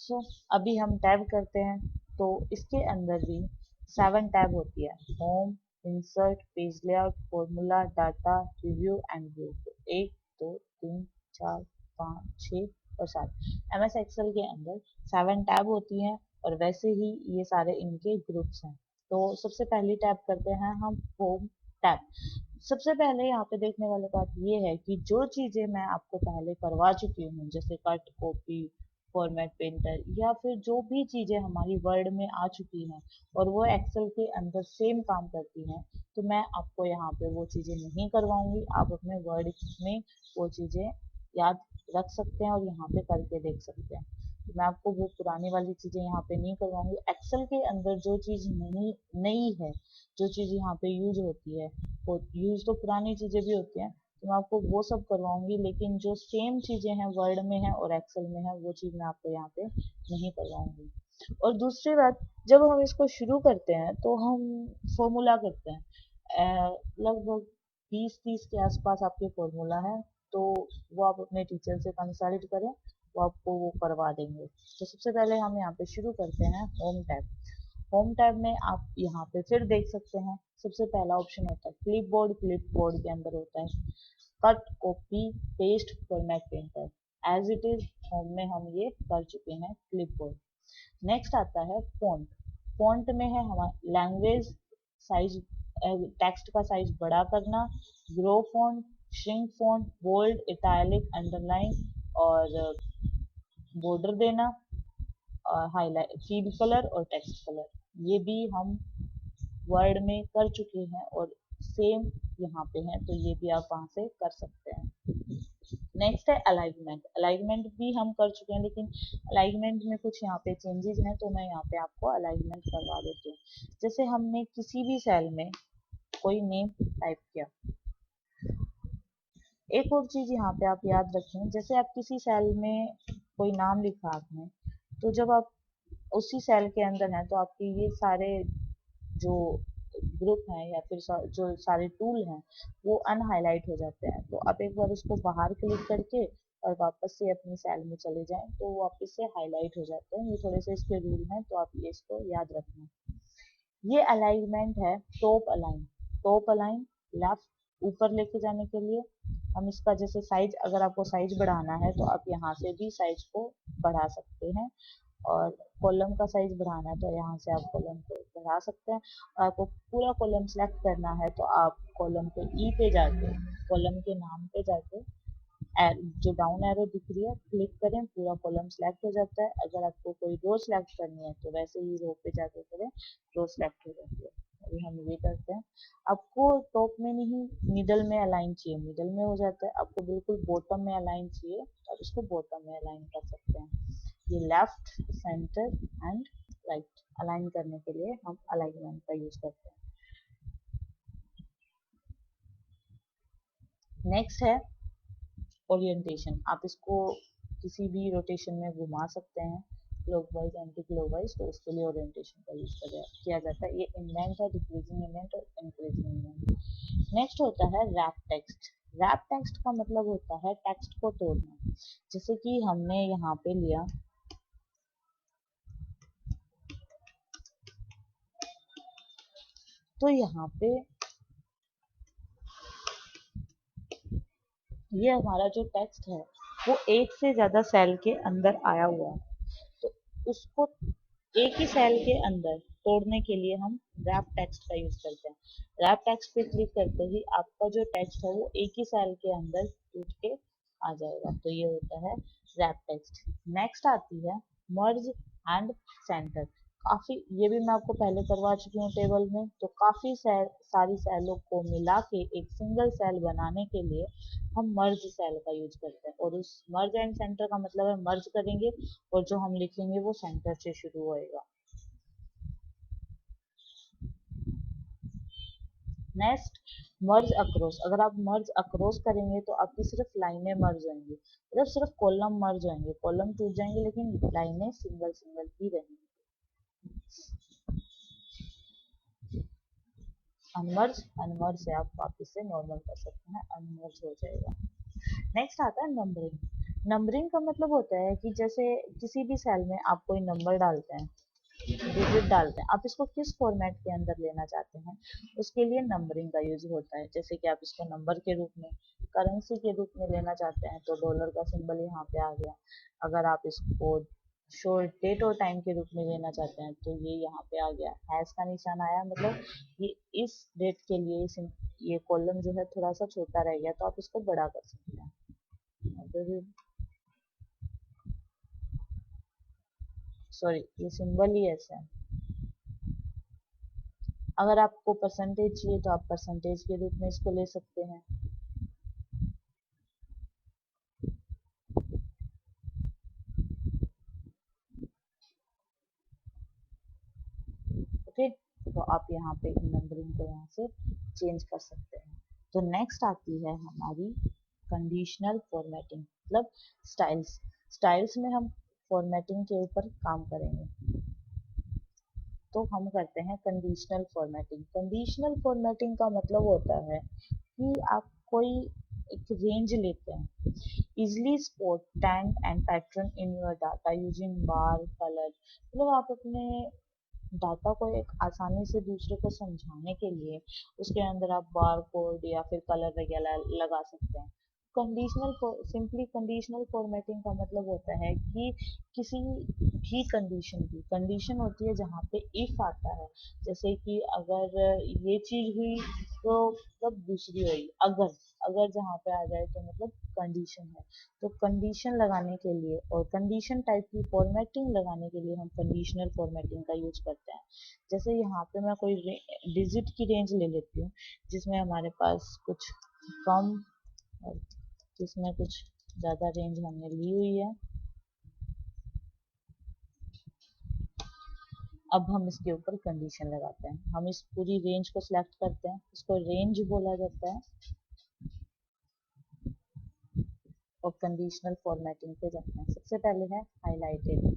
सो अभी हम टैब करते हैं तो इसके अंदर भी 7 टैब होती है। Home, insert, page layout, formula, data, review and view. तो 1 2 3 4 5 6 और 7 एमएस एक्सेल के अंदर 7 टैब होती हैं और वैसे ही ये सारे इनके ग्रुप्स हैं। तो सबसे पहली टैब करते हैं हम होम टैब। सबसे पहले यहाँ पे देखने वाली बात ये है कि जो चीजें मैं आपको पहले करवा चुकी हूँ जैसे कट, कॉपी, फॉर्मेट, पेंटर या फिर जो भी चीजें हमारी वर्ड में आ चुकी हैं और वो एक्सेल के अंदर सेम काम करती हैं, तो मैं आपको यहाँ पे वो चीजें नहीं करवाऊंगी। आप अपने वर्ड में वो चीजें याद रख सकते हैं और यहाँ पे करके देख सकते हैं। तो मैं आपको वो पुरानी वाली चीजें यहाँ पे नहीं करवाऊंगी। एक्सेल के अंदर जो चीज नहीं नई है, जो चीज यहाँ पे यूज होती है, वो यूज तो पुरानी चीजें भी होती हैं, तो मैं आपको वो सब करवाऊंगी, लेकिन जो सेम चीजें हैं वर्ड में है और एक्सेल में है वो चीज मैं आपको यहाँ पे नहीं करवाऊंगी। और दूसरी बात, जब हम इसको शुरू करते हैं तो हम फॉर्मूला करते हैं। लगभग 20-30 के आसपास आपके फॉर्मूला है, तो वो आप अपने टीचर से कंसल्ट करें, वो आपको वो करवा देंगे। तो सबसे पहले हम यहाँ पे शुरू करते हैं होम टैब। होम टैब में आप यहाँ पे फिर देख सकते हैं सबसे पहला ऑप्शन होता है क्लिपबोर्ड। क्लिपबोर्ड के अंदर होता है cut, copy, paste, format, painter. As it is home में हम ये कर चुके हैं क्लिपबोर्ड। नेक्स्ट आता है फॉन्ट। फॉन्ट में है हमारा लैंग्वेज, साइज, टेक्स्ट का साइज बड़ा करना, grow font, shrink font, bold, italic, underline और बॉर्डर देना, हाईलाइट, फीड कलर और टेक्स्ट कलर। ये भी हम वर्ड में कर चुके हैं और सेम यहाँ पे है, तो ये भी आप वहां से कर सकते हैं। नेक्स्ट है अलाइनमेंट। अलाइनमेंट भी हम कर चुके हैं, लेकिन अलाइनमेंट में कुछ यहाँ पे चेंजेस हैं, तो मैं यहाँ पे आपको अलाइनमेंट करवा देती हूँ। जैसे हमने किसी भी सेल में कोई नेम टाइप किया। एक और चीज यहाँ पे आप याद रखें, जैसे आप किसी सेल में कोई नाम लिखा आपने, तो जब आप उसी सेल के अंदर हैं तो आपके ये सारे जो ग्रुप हैं या फिर जो सारे टूल हैं वो अनहाईलाइट हो जाते हैं। तो आप एक बार उसको बाहर क्लिक करके और वापस से अपनी सेल में चले जाएं तो वो वापस से हाईलाइट हो जाते हैं। ये थोड़े से इसके रूल हैं, तो आप ये इसको याद रखना। ये अलाइनमेंट है top align. Top align left ऊपर लेके जाने के लिए हम इसका जैसे साइज, अगर आपको साइज बढ़ाना है तो आप यहाँ से भी साइज को बढ़ा सकते हैं, और कॉलम का साइज बढ़ाना है तो यहाँ से आप कॉलम को बढ़ा सकते हैं। आपको पूरा कॉलम सेलेक्ट करना है तो आप कॉलम पे ई पे जाके, कॉलम के नाम पे जाके जो डाउन एरो दिख रही है क्लिक करें, पूरा कॉलम सेलेक्ट हो जाता है। अगर आपको कोई रो सेलेक्ट करनी है तो वैसे ही रो पे जाके करें, रो सेलेक्ट हो जाती है। अभी हम ये करते हैं। आपको टॉप में नहीं मिडल में अलाइन चाहिए, मिडल में हो जाता है। आपको बिल्कुल बॉटम में अलाइन चाहिए, आप इसको बॉटम में अलाइन कर सकते हैं। ये left, centre and right align करने के लिए हम अलाइनमेंट का यूज करते हैं। नेक्स्ट है ओरिएंटेशन। आप इसको किसी भी रोटेशन में घुमा सकते हैं, क्लॉकवाइज, एंटी क्लॉकवाइज, तो उसके लिए ओरिएंटेशन का यूज किया जाता है। ये इंडेंट है, डिक्रीजिंग इंडेंट और इंक्रीजिंग इंडेंट। नेक्स्ट होता है रैप टेक्स्ट। रैप टेक्स्ट का मतलब होता है टेक्स्ट को तोड़ना। जैसे कि हमने यहाँ पे लिया, तो यहाँ पे ये हमारा जो टेक्स्ट है वो एक से ज्यादा सेल के अंदर आया हुआ है, तो उसको एक ही सेल के अंदर तोड़ने के लिए हम रैप टेक्स्ट का यूज करते हैं। रैप टेक्स्ट पे क्लिक करते ही आपका जो टेक्स्ट है वो एक ही सेल के अंदर टूट के आ जाएगा, तो ये होता है रैप टेक्स्ट। नेक्स्ट आती है मर्ज एंड सेंटर। काफी, ये भी मैं आपको पहले करवा चुकी हूँ टेबल में। तो काफी सारी सेलों को मिला के एक सिंगल सेल बनाने के लिए हम मर्ज सेल का यूज करते हैं, और उस मर्ज एंड सेंटर का मतलब है मर्ज करेंगे और जो हम लिखेंगे वो सेंटर से शुरू होएगा। नेक्स्ट मर्ज अक्रॉस। अगर आप मर्ज अक्रॉस करेंगे तो आपकी सिर्फ लाइनें मर्ज होंगी, मतलब सिर्फ कॉलम मर्ज होंगे, कॉलम टूट जाएंगे लेकिन लाइनें सिंगल सिंगल ही रहेंगी। अनमर्ज, अनमर्ज से आप वापस से नॉर्मल कर सकते हैं, अनमर्ज हो जाएगा। नेक्स्ट आता है नंबरिंग। नंबरिंग का मतलब होता है कि जैसे किसी भी सेल में आप कोई नंबर डालते हैं, डिजिट डालते हैं, आप इसको किस फॉर्मेट के अंदर लेना चाहते हैं, उसके लिए नंबरिंग का यूज होता है। जैसे कि आप इसको नंबर के रूप में, करेंसी के रूप में लेना चाहते हैं तो डॉलर का सिंबल यहाँ पे आ गया। अगर आप इसको शोर डेट और टाइम के रूप में लेना चाहते हैं तो ये यहाँ पे आ गया, हैश का निशान आया, मतलब ये इस डेट के लिए ये कॉलम जो है थोड़ा सा छोटा रह गया तो आप इसको बड़ा कर सकते हैं। सॉरी, ये सिंबल ही ऐसा है। अगर आपको परसेंटेज चाहिए तो आप परसेंटेज के रूप में इसको ले सकते हैं। ओके, तो आप यहाँ पे नंबरिंग को यहाँ से चेंज कर सकते हैं। तो नेक्स्ट आती है हमारी कंडीशनल फॉर्मेटिंग, मतलब स्टाइल्स। स्टाइल्स में हम फॉर्मेटिंग के ऊपर काम करेंगे। तो हम करते हैं कंडीशनल फॉर्मेटिंग। कंडीशनल फॉर्मेटिंग का मतलब होता है कि आप कोई एक रेंज लेते हैं, easily spot trend and pattern in your data using bar color, मतलब आप अपने डाटा को एक आसानी से दूसरे को समझाने के लिए उसके अंदर आप बार कोड या फिर कलर वगैरह लगा सकते हैं। कंडीशनल सिंपली कंडीशनल फॉर्मेटिंग का मतलब होता है कि किसी भी कंडीशन की कंडीशन होती है जहाँ पे इफ आता है, जैसे कि अगर ये चीज हुई तो मतलब दूसरी हुई, अगर अगर जहाँ पे आ जाए तो मतलब कंडीशन है। तो कंडीशन लगाने के लिए और कंडीशन टाइप की फॉर्मेटिंग लगाने के लिए हम कंडीशनल फॉर्मेटिंग का यूज करते हैं। जैसे यहाँ पे मैं कोई डिजिट की रेंज ले लेती हूँ जिसमें हमारे पास कुछ कम और जिसमें कुछ ज़्यादा रेंज हमने ली हुई है। अब हम इसके ऊपर कंडीशन लगाते हैं, हम इस पूरी रेंज को सिलेक्ट करते हैं, इसको रेंज बोला जाता है। और कंडीशनल फॉर्मेटिंग पे जाते हैं, सबसे पहले है हाईलाइटेड।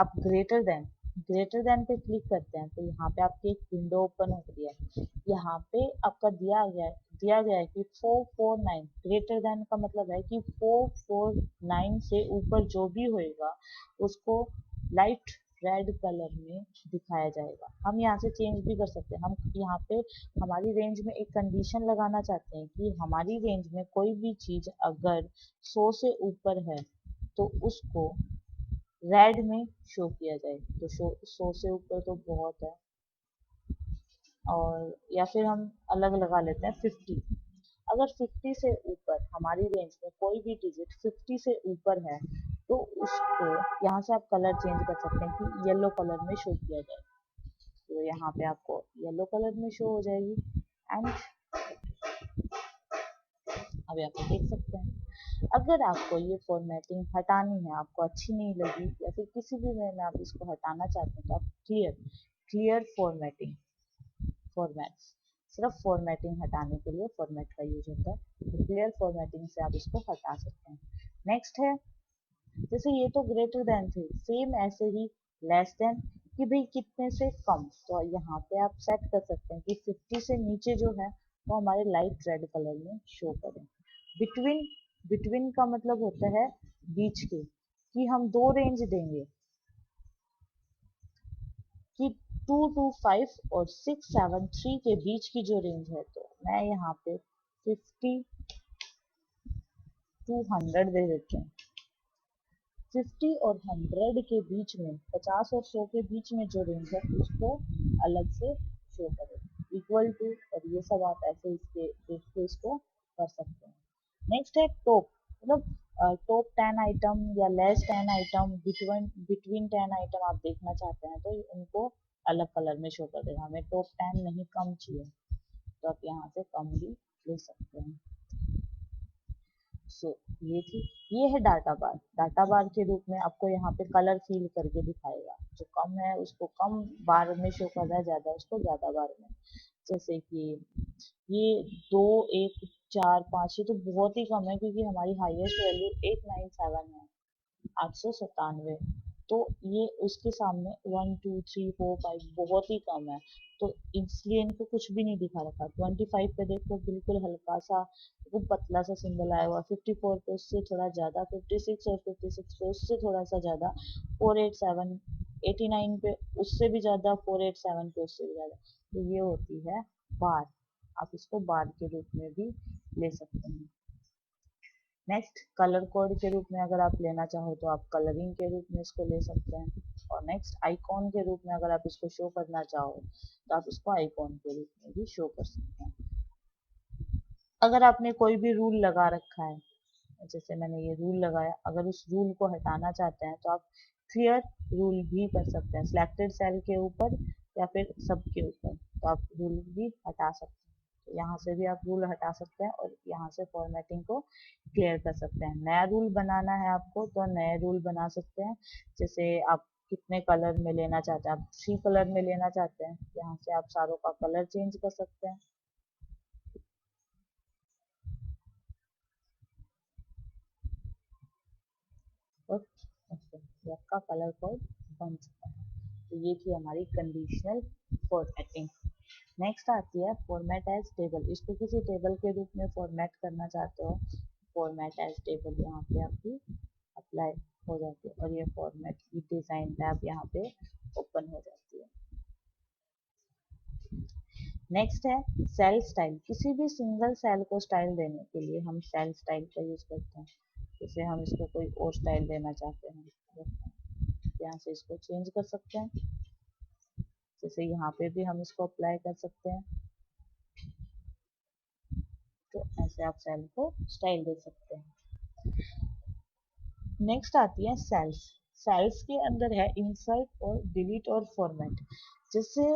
आप ग्रेटर देन पे क्लिक करते हैं तो यहाँ पे आपकी एक विंडो ओपन होती है। यहाँ पे आपका दिया गया है कि 449, ग्रेटर देन का मतलब है कि 449 से ऊपर जो भी होएगा उसको लाइट रेड कलर में दिखाया जाएगा। हम यहाँ से चेंज भी कर सकते हैं। हम यहाँ पे हमारी रेंज में एक कंडीशन लगाना चाहते हैं कि हमारी रेंज में कोई भी चीज अगर 100 से ऊपर है तो उसको रेड में शो किया जाए। तो 100 से ऊपर तो बहुत है, और या फिर हम अलग लगा लेते हैं 50। अगर 50 से ऊपर हमारी रेंज में कोई भी डिजिट 50 से ऊपर है तो उसको यहाँ से आप कलर चेंज कर सकते हैं कि येलो कलर में शो किया जाए। तो यहाँ पे आपको येलो कलर में शो हो जाएगी। एंड अभी आप देख सकते हैं। अगर आपको ये फॉर्मेटिंग हटानी है, आपको अच्छी नहीं लगी या फिर किसी भी वे में आप इसको हटाना चाहते हैं तो आप क्लियर फॉर्मेटिंग, फॉर्मेट्स, सिर्फ फॉर्मेटिंग हटाने के लिए फॉर्मेट का यूज होता है। तो क्लियर फॉर्मेटिंग से आप इसको हटा सकते हैं। नेक्स्ट है, जैसे ये तो ग्रेटर देन थे, सेम ऐसे ही लेस देन, कि भाई कितने से कम। तो यहाँ पे आप सेट कर सकते हैं कि 50 से नीचे जो है वो हमारे लाइट रेड कलर में शो करें। बिटवीन, बिटवीन का मतलब होता है बीच के, कि हम दो रेंज देंगे कि 225 और 673 के बीच की जो रेंज है। तो मैं यहाँ पे 50 टू 100 दे देती हूँ। 50 और 100 के बीच में, 50 और 100 के बीच में जो रेंज है उसको अलग से शो करें, इक्वल टू, और ये सब आप ऐसे इसके देख के इसको कर सकते हैं। नेक्स्ट है टॉप, मतलब टॉप 10 आइटम या less 10 item, between between 10 item आप देखना चाहते हैं तो उनको अलग कलर में शो कर देगा। हमें टॉप 10 नहीं, कम चाहिए तो आप यहाँ से कम भी ले सकते हैं। सो ये थी, ये है डाटा बार। डाटा बार के रूप में आपको यहाँ पे कलर फील करके दिखाएगा, जो कम है उसको कम बार में शो कर रहा है, ज्यादा उसको ज्यादा बार में। जैसे कि ये 2, 1, 4, 5, ये तो बहुत ही कम है क्योंकि हमारी हाईएस्ट वैल्यू 897 है, 897। तो ये उसके सामने 1 2 3 4 5 बहुत ही कम है, तो इसलिए इनको कुछ भी नहीं दिखा रखा। 25 पे देखो बिल्कुल हल्का सा वो पतला सा सिंबल आया हुआ, 54 पे उससे थोड़ा ज्यादा, 56 और 56 पे उससे थोड़ा सा ज्यादा, 487 89 पे उससे भी ज्यादा, 487 पे उससे भी ज्यादा। तो ये होती है बार। आप इसको बार के रूप में भी ले सकते हैं। नेक्स्ट कलर कोड के रूप में अगर आप लेना चाहो तो आप कलरिंग के रूप में इसको ले सकते हैं। और नेक्स्ट आइकॉन के रूप में अगर आप इसको शो करना चाहो तो आप इसको आइकॉन के रूप में भी शो कर सकते हैं। अगर आपने कोई भी रूल लगा रखा है, जैसे मैंने ये रूल लगाया, अगर उस रूल को हटाना चाहते हैं तो आप क्लियर रूल भी कर सकते हैं, सिलेक्टेड सेल के ऊपर या फिर सब के ऊपर, तो आप रूल भी हटा सकते हैं। तो यहाँ से भी आप रूल हटा सकते हैं और यहाँ से फॉर्मेटिंग को क्लियर कर सकते हैं। नया रूल बनाना है आपको तो नए रूल बना सकते हैं। जैसे आप कितने कलर में लेना चाहते हैं, आप 3 कलर में लेना चाहते हैं, यहाँ से आप सारों का कलर चेंज कर सकते हैं। और ये आपका कलर कोड बन चुका है। तो ये थी हमारी कंडीशनल फॉर्मेटिंग। नेक्स्ट आती है फॉर्मेट एज टेबल। इसको किसी टेबल के रूप में फॉर्मेट करना चाहते हो, फॉर्मेट एज टेबल यहाँ पे आपकी अप्लाई हो जाती है और ये फॉर्मेट की डिजाइन टैब यहाँ पे ओपन हो जाती है। नेक्स्ट है सेल स्टाइल। किसी भी सिंगल सेल को स्टाइल देने के लिए हम सेल स्टाइल का यूज करते हैं। जैसे हम इसको कोई और स्टाइल देना चाहते हैं तो यहाँ से इसको चेंज कर सकते हैं। जैसे यहाँ पे भी हम इसको अप्लाई कर सकते हैं। तो ऐसे आप सेल को स्टाइल दे सकते हैं। नेक्स्ट आती है सेल्स। सेल्स के अंदर है इंसर्ट और डिलीट और फॉर्मेट। जैसे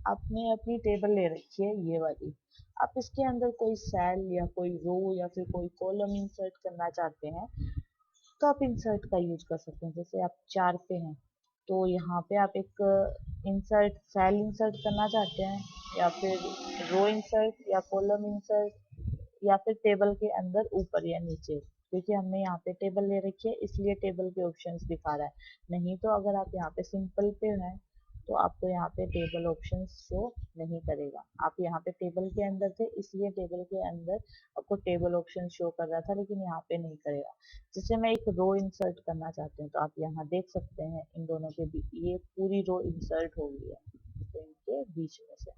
आपने अपनी टेबल ले रखी है ये वाली, आप इसके अंदर कोई सेल या कोई रो या फिर कोई कॉलम इंसर्ट करना चाहते हैं तो आप इंसर्ट का यूज कर सकते हैं। जैसे आप 4 पे हैं तो यहाँ पे आप एक इंसर्ट सेल इंसर्ट करना चाहते हैं या फिर रो इंसर्ट या कॉलम इंसर्ट या फिर टेबल के अंदर ऊपर या नीचे, क्योंकि हमने यहाँ पे टेबल ले रखी है इसलिए टेबल के ऑप्शंस दिखा रहा है। नहीं तो अगर आप यहाँ पे सिंपल पे हैं तो आपको यहाँ पे टेबल ऑप्शंस शो नहीं करेगा। आप यहाँ पे टेबल के अंदर थे इसलिए टेबल के अंदर आपको टेबल ऑप्शन शो कर रहा था, लेकिन यहाँ पे नहीं करेगा। जैसे मैं एक रो इंसर्ट करना चाहती हूँ तो आप यहाँ देख सकते हैं इन दोनों के बीच ये पूरी रो इंसर्ट हो गई है, तो इनके बीच में से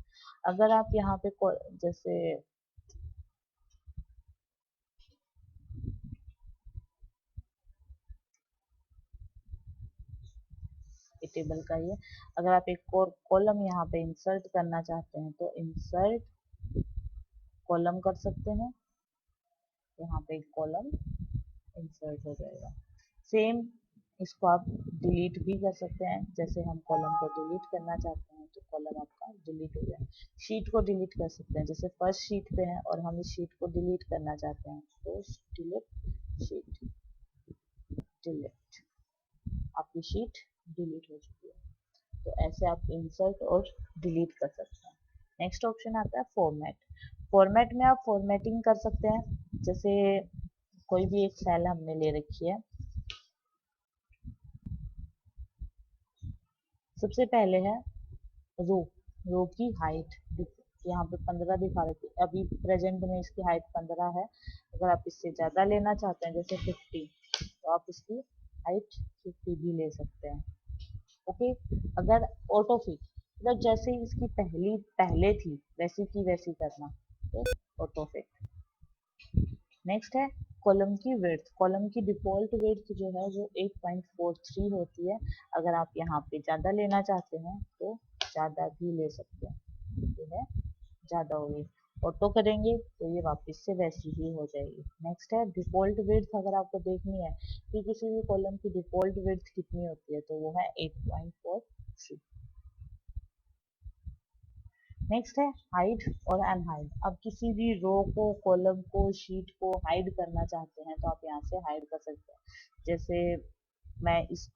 अगर आप यहाँ पे जैसे ये टेबल का ही है, अगर आप एक और कॉलम यहाँ पे इंसर्ट करना चाहते हैं तो इंसर्ट कॉलम कर सकते हैं। यहाँ पे एक कॉलम इंसर्ट हो जाएगा। सेम इसको आप डिलीट भी कर सकते हैं। जैसे हम कॉलम को डिलीट करना चाहते हैं तो कॉलम आपका डिलीट हो जाए। शीट को डिलीट कर सकते हैं। जैसे फर्स्ट शीट पे है और हम इस शीट को डिलीट करना चाहते हैं तो डिलीट शीट, डिलीट, आपकी शीट डिलीट हो चुकी है। तो ऐसे आप इंसर्ट और डिलीट कर सकते हैं। नेक्स्ट ऑप्शन आता है फॉर्मेट। फॉर्मेट में आप फॉर्मेटिंग कर सकते हैं। जैसे कोई भी एक सेल हमने ले रखी है, सबसे पहले है रो। रो की हाइट यहाँ पे 15 दिखा रही थी, अभी प्रेजेंट में इसकी हाइट 15 है। अगर आप इससे ज़्यादा लेना चाहते हैं जैसे 50 तो आप इसकी हाइट 50 भी ले सकते हैं। ओके। अगर ऑटो फिट मतलब जैसे ही इसकी पहले थी वैसी की वैसी करना तो ऑटो फिट। नेक्स्ट है कॉलम की विड्थ। कॉलम की डिफॉल्ट विड्थ जो है वो 8.43 होती है। अगर आप यहाँ पे ज़्यादा लेना चाहते हैं तो ज़्यादा भी ले सकते हैं। ये है ज़्यादा होगी, ऑटो करेंगे तो ये वापस से वैसी ही हो जाएगी। नेक्स्ट है डिफॉल्ट विड्थ। अगर आपको देखनी है कि किसी भी कॉलम की डिफॉल्ट विड्थ कितनी होती है तो वो है 8.43। नेक्स्ट है हाइड और अनहाइड। अब किसी भी रो को, कॉलम को, शीट को हाइड करना चाहते हैं तो आप यहाँ से हाइड कर सकते हैं। जैसे मैं इस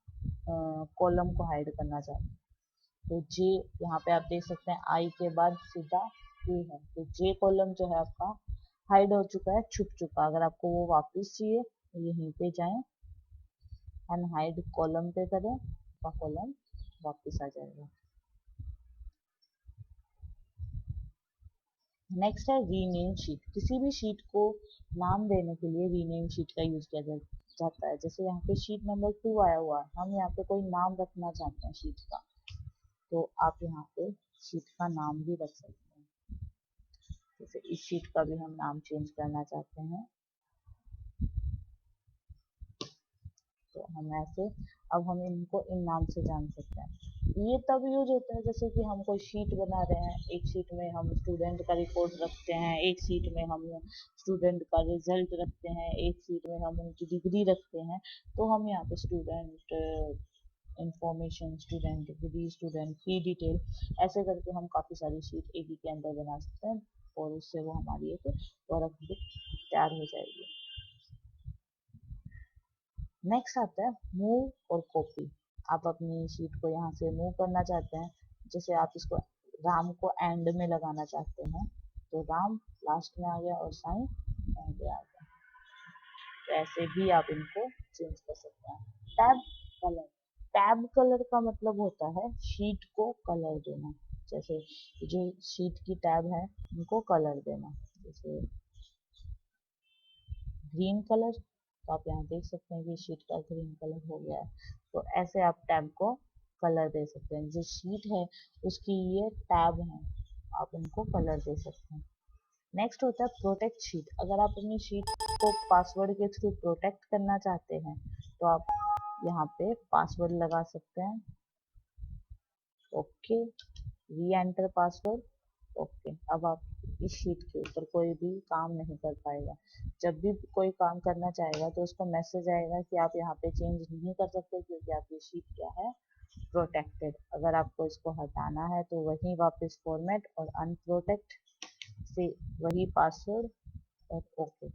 कॉलम को हाइड करना चाहती हूँ तो जे, यहाँ पे आप देख सकते हैं आई के बाद सीधा ए है, तो जे कॉलम जो है आपका हाइड हो चुका है, छुप चुका। अगर आपको वो वापस चाहिए तो यहीं पे जाएं अनहाइड कॉलम पे करें तो कॉलम वापस आ जाएगा। नेक्स्ट है रीनेम शीट। किसी भी शीट को नाम देने के लिए रीनेम शीट का यूज किया जाता है। जैसे यहाँ पे शीट नंबर 2 आया हुआ है, हम यहाँ पे कोई नाम रखना चाहते हैं शीट का, तो आप यहाँ पे शीट का नाम भी रख सकते हैं। जैसे इस शीट का भी हम नाम चेंज करना चाहते हैं तो हम ऐसे, अब हम इनको इन नाम से जान सकते हैं। ये तब यूज होता है जैसे कि हम कोई शीट बना रहे हैं, एक शीट में हम स्टूडेंट का रिपोर्ट रखते हैं, एक शीट में हम स्टूडेंट का रिजल्ट रखते हैं, एक शीट में हम उनकी डिग्री रखते हैं। तो हम यहाँ पे student information, student degree, student fee detail, ऐसे करके हम काफ़ी सारी शीट एक ही के अंदर बना सकते हैं और उससे वो हमारी एक वर्क बुक तैयार हो जाएगी। नेक्स्ट आता है मूव और कॉपी। आप अपनी शीट को यहाँ से मूव करना चाहते हैं, जैसे आप इसको राम को एंड में लगाना चाहते हैं तो राम लास्ट में आ गया और साइन एंड में आ गया। तो ऐसे भी आप इनको चेंज कर सकते हैं। Tab colour. टैब कलर का मतलब होता है शीट को कलर देना। जैसे जो शीट की टैब है उनको कलर देना, जैसे ग्रीन कलर, तो आप यहाँ देख सकते हैं कि शीट का ग्रीन कलर हो गया है। तो ऐसे आप टैब को कलर दे सकते हैं। जो शीट है उसकी ये टैब है, आप उनको कलर दे सकते हैं। नेक्स्ट होता है प्रोटेक्ट शीट। अगर आप अपनी शीट को पासवर्ड के थ्रू प्रोटेक्ट करना चाहते हैं तो आप यहाँ पे पासवर्ड लगा सकते हैं। ओके, री एंटर पासवर्ड। ओके, अब आप इस शीट के ऊपर कोई भी काम नहीं कर पाएगा। जब भी कोई काम करना चाहेगा तो उसको मैसेज आएगा कि आप यहाँ पे चेंज नहीं कर सकते क्योंकि आपकी शीट क्या है, प्रोटेक्टेड। अगर आपको इसको हटाना है तो वही वापस फॉर्मेट और अनप्रोटेक्ट से वही पासवर्ड और ओके,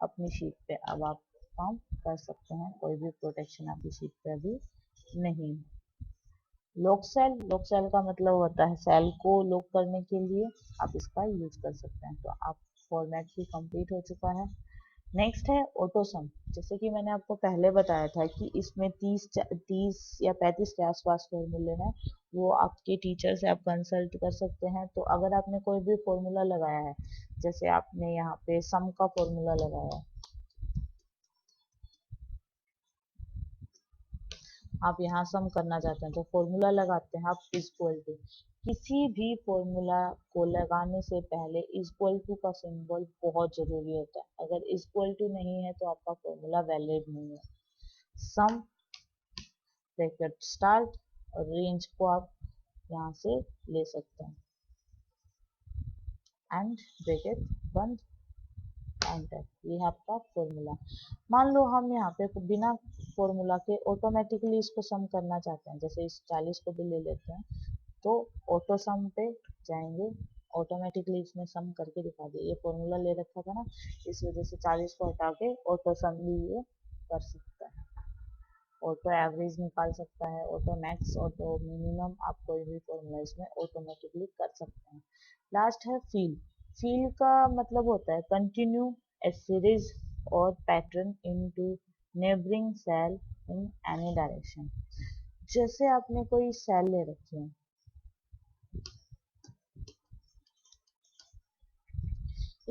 अपनी शीट पे अब आप काम कर सकते हैं। कोई भी प्रोटेक्शन आपकी शीट पे अभी नहीं है। Lock cell. लॉक सेल का मतलब होता है सेल को लॉक करने के लिए आप इसका यूज कर सकते हैं। तो आप फॉर्मेट भी कंप्लीट हो चुका है। नेक्स्ट है ऑटो सम। जैसे कि मैंने आपको पहले बताया था कि इसमें 30 या 35 के आसपास फॉर्मूले हैं, वो आपके टीचर से आप कंसल्ट कर सकते हैं। तो अगर आपने कोई भी फॉर्मूला लगाया है, जैसे आपने यहाँ पे सम का फॉर्मूला लगाया है, आप यहाँ सम करना चाहते हैं तो फॉर्मूला लगाते हैं आप इक्वल टू। किसी भी फॉर्मूला को लगाने से पहले इक्वल टू का सिंबल बहुत जरूरी होता है। अगर इक्वल टू नहीं है तो आपका फॉर्मूला वैलिड नहीं है। सम ब्रैकेट स्टार्ट और रेंज को आप यहाँ से ले सकते हैं, एंड ब्रैकेट बंद, एंटर। ये है आपका फॉर्मूला। मान लो हम यहाँ पे बिना फॉर्मूला के ऑटोमेटिकली इसको सम करना चाहते हैं, जैसे इस 40 को भी ले लेते हैं तो ऑटो सम पे जाएंगे, ऑटोमेटिकली इसमें सम करके दिखा दे। ये फॉर्मूला ले रखा था ना, इस वजह से 40 को हटा के ऑटो सम भी ये कर सकता है। ऑटो एवरेज निकाल सकता है, ऑटो मैक्स, ऑटो मिनिमम, आप कोई भी फॉर्मूला इसमें ऑटोमेटिकली कर सकते हैं। लास्ट है फील। फील का मतलब होता है कंटिन्यू ए सीरीज और pattern into neighbouring cell in any direction. जैसे आपने कोई सेल ले रखी है,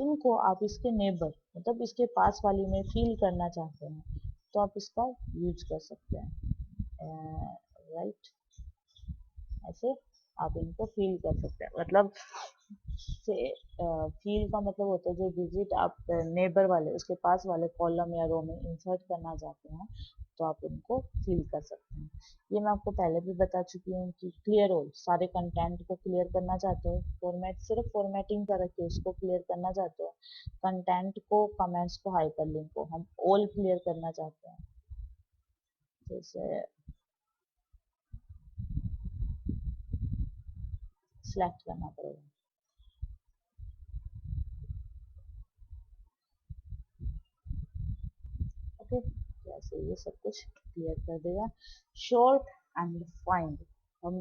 इनको आप इसके नेबर मतलब इसके पास वाली में फील करना चाहते हैं तो आप इसका यूज कर सकते हैं। राइट, ऐसे आप इनको फील कर सकते हैं। मतलब से फील का मतलब होता है जो डिजिट आप नेबर वाले उसके पास वाले कॉलम या रो में इंसर्ट करना चाहते हैं तो आप उनको फील कर सकते हैं। ये मैं आपको पहले भी बता चुकी हूँ कि क्लियर ऑल, सारे कंटेंट को क्लियर करना चाहते हो, फॉर्मेट सिर्फ फॉर्मेटिंग कर रखी है उसको क्लियर करना चाहते हो, कंटेंट को, कमेंट्स को, हाइपरलिंक को हम ऑल क्लियर करना चाहते हैं। जैसे सिलेक्ट करना पड़ेगा। ओके, जैसे ये सब कुछ क्लियर कर देगा। शॉर्ट एंड फाइंड हम